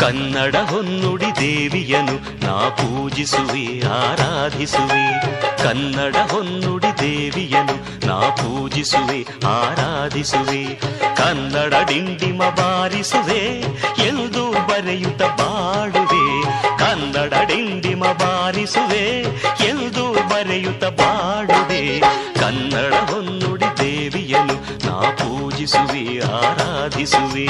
ಕನ್ನಡ ಹೊನ್ನುಡಿ ದೇವಿಯನು ನಾ ಪೂಜಿಸುವೆ ಆರಾಧಿಸುವೆ. ಕನ್ನಡ ಹೊನ್ನುಡಿ ದೇವಿಯನು ನಾ ಪೂಜಿಸುವೆ ಆರಾಧಿಸುವೆ. ಕನ್ನಡ ಡಿಂಡಿಮ ಬಾರಿಸುವೆ ಎಂದು ಬರೆಯುತ್ತ ಬಾಡುವೆ. ಕನ್ನಡ ಡಿಂಡಿಮ ಬಾರಿಸುವೆ ಎಂದು ಬರೆಯುತ್ತ ಬಾಡುವೆ. ಕನ್ನಡ ಹೊನ್ನುಡಿ ದೇವಿಯನು ನಾ ಪೂಜಿಸುವೆ ಆರಾಧಿಸುವೆ.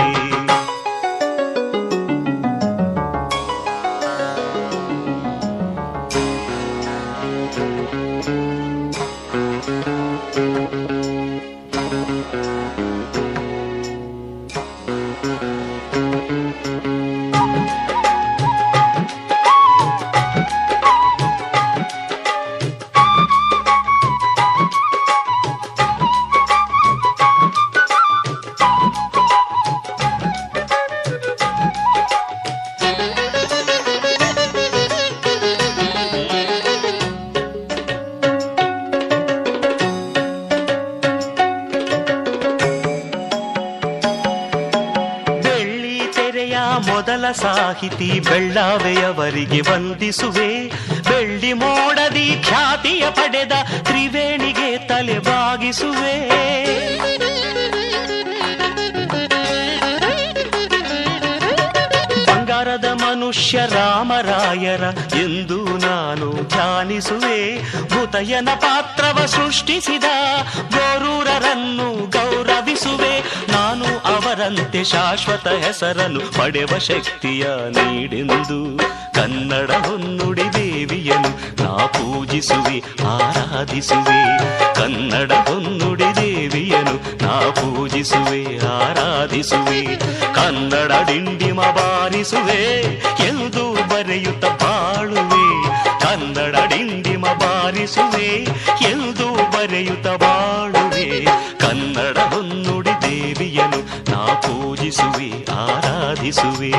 ಮೊದಲ ಸಾಹಿತಿ ಬೆಳ್ಳಾವೆಯವರಿಗೆ ವಂದಿಸುವೆ. ಬೆಳ್ಳಿ ಮೋಡದಿ ಖ್ಯಾತಿಯ ಪಡೆದ ತ್ರಿವೇಣಿಗೆ ತಲೆ ಬಾಗಿಸುವೆ. ಬಂಗಾರದ ಮನುಷ್ಯ ರಾಮರಾಯರ ಎಂದು ನಾನು ಧ್ಯಾನಿಸುವೆ. ಭೂತಯ್ಯನ ಪಾತ್ರವ ಸೃಷ್ಟಿಸಿದ ಗೋರೂರರನ್ನು ಗೌರವಿಸುವೆ. ನಾನು ಅವರಂತೆ ಶಾಶ್ವತ ಹೆಸರನ್ನು ಪಡೆವ ಶಕ್ತಿಯ ನೀಡೆಂದು ಕನ್ನಡ ಹೊನ್ನುಡಿ ದೇವಿಯನು ನಾ ಪೂಜಿಸುವೆ ಆರಾಧಿಸುವೆ. ಕನ್ನಡ ಹೊನ್ನುಡಿ ದೇವಿಯನು ನಾ ಪೂಜಿಸುವೆ ಆರಾಧಿಸುವೆ. ಕನ್ನಡ ಡಿಂಡಿಮ ಬಾರಿಸುವೆ ಎಂದು ಬರೆಯುತ್ತ ಬಾಳುವೆ. ಕನ್ನಡ ಡಿಂಡಿಮ ಬಾರಿಸುವೆ ಎಂದು ಬರೆಯುತ್ತ ಬಾಳುವೆ. ಕನ್ನಡ ಹೊನ್ನುಡಿ ದೇವಿಯನು ನಾ ಪೂಜಿಸುವೆ ಆರಾಧಿಸುವೆ.